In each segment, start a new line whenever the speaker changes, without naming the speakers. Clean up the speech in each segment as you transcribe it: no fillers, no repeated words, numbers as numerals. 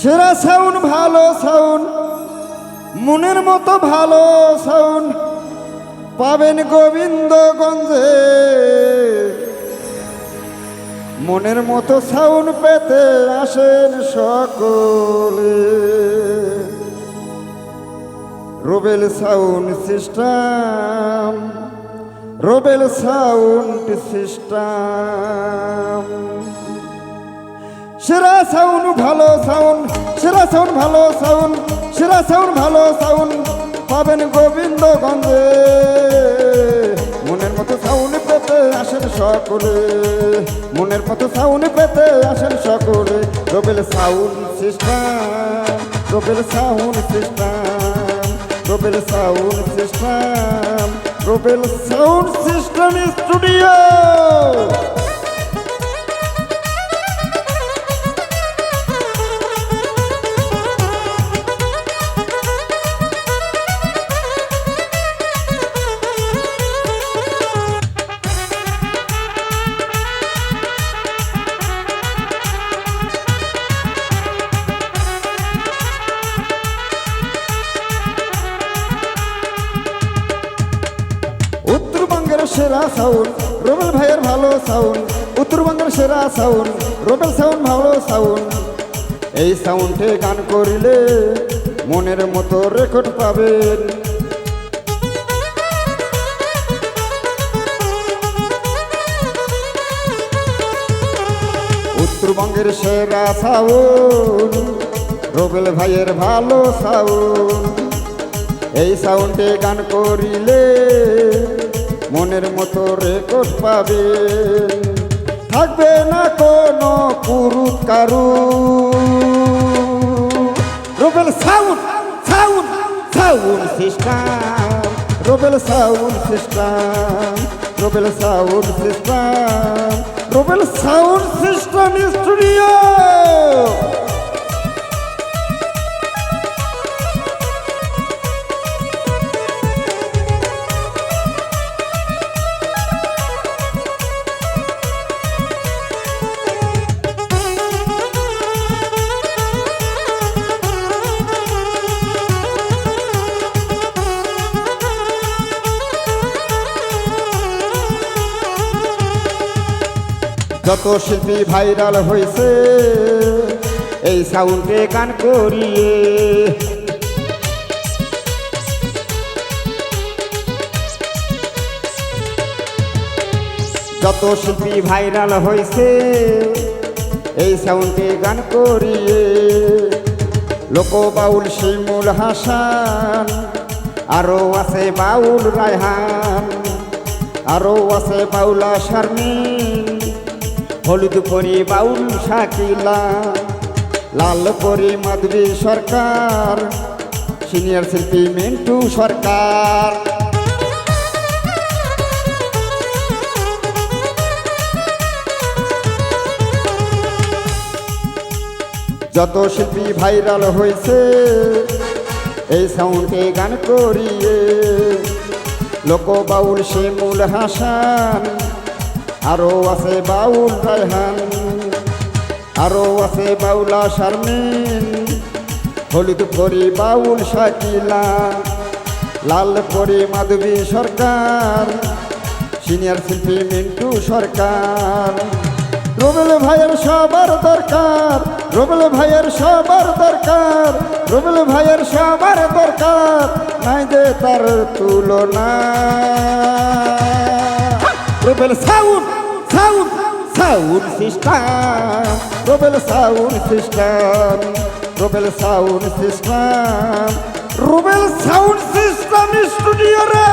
সেরা সাউন্ড ভালো সাউন্ড মনের মতো ভালো সাউন্ড পাবেন গোবিন্দগঞ্জে। মনের মতো সাউন্ড পেতে আসেন সকলে। Rubel sound system, Rubel sound system. সেরা সাউন্ড ভালো সাউন্ড, সেরা সাউন্ড ভালো সাউন্ড, সেরা সাউন্ড ভালো সাউন্ড পাবেন গোবিন্দগঞ্জে। মনের মতো সাউন্ড পেতে আসেন সকলে, মনের মতো সাউন্ড পেতে আসেন সকলে। Rubel sound system, Rubel sound system, Rubel sound system, Rubel sound system studio. উত্তরবঙ্গের সেরা সাউন্ড রুবেল ভাইয়ের ভালো সাউন্ড, উত্তরবঙ্গের সেরা সাউন্ড রুবেল সাউন্ড ভালো সাউন্ড। এই সাউন্ডে গান করিলে মনের মতো রেকর্ড পাবেন। উত্তরবঙ্গের সেরা সাউন্ড রুবেল ভাইয়ের ভালো সাউন্ড। এই সাউন্ডে গান করিলে মনের মতো রেকর্ড পাবে। থাকবে না কোনো কুরুত কারু। Rubel sound sound sound system, Rubel sound system, Rubel sound system, Rubel sound system studio. যত শিল্পী ভাইরাল হয়েছে এই সাউন্ডে গান করিয়ে। যত শিল্পী ভাইরাল হয়েছে এই সাউন্ডে গান করিয়ে। লোক বাউল শিমুল হাসান, আরো আছে বাউল রায়হান, আরো আছে বাউলা শারমিন, হলুদ পরি বাউল শাকিলা, লাল পরি মাধবী সরকার, সিনিয়র শিল্পী মিন্টু সরকার। যত শিল্পী ভাইরাল হয়েছে এই সাউন্ডে গান করিয়ে। লোক বাউল শিমুল হাসান, আরো আছে বাউল রায়হান, আরো আছে বাউলা শারমিন, হলুদ পরি বাউল শাকিলা, লাল পরি মাধবী সরকার, সিনিয়র শিল্পী মিন্টু সরকার। রুবেল ভাইয়ের সবার দরকার, রুবেল ভাইয়ের সবার দরকার, রুবেল ভাইয়ের সবার দরকার, নাই যে তার তুলনা। Rubel sound sound sound system, Rubel sound system, Rubel sound system, Rubel sound system studio রে।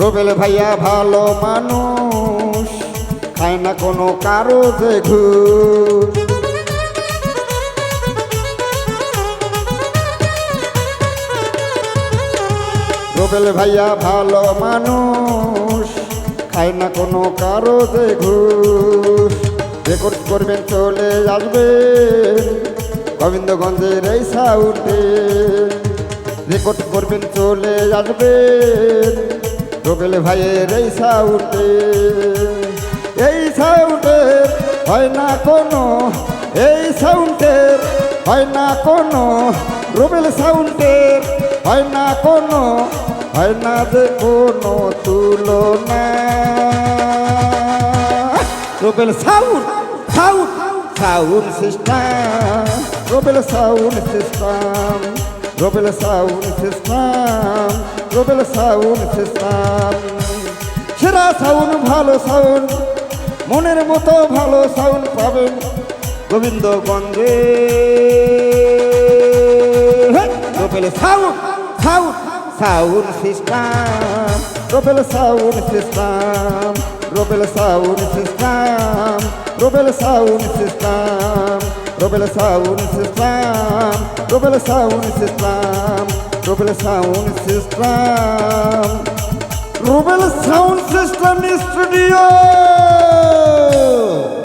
রুবেল ভাইয়া ভালো মানুষ, খায় না কোনো কারো যে ঘুষ। রুবেল ভাইয়া ভালো মানুষ, খায় না কোনো কারো যে ঘুষ। রেকর্ড করবেন চলে আসবেন গোবিন্দগঞ্জের এই সাউন্ডে, রেকর্ড করবেন চলে আসবেন রুবেল ভাইয়ের এই সাউন্ডে। এই সাউন্ডের হয় না কোনো, এই সাউন্ডের হয় না কোনো, রুবেল সাউন্ডের হয় না কোনো, হয় না যে কোনো তুলনা। Rubel sound sound sound system, Rubel sound system, Rubel sound system, Rubel sound system. সেরা সাউন্ড, ভালো সাউন্ড, মনের মতো ভালো সাউন্ড পাবেন গোবিন্দগঞ্জে। Rubel sound sound sound system, Rubel sound system, Rubel sound system, Rubel sound system, Rubel sound system, Rubel sound system, Rubel sound system, Rubel sound system studio.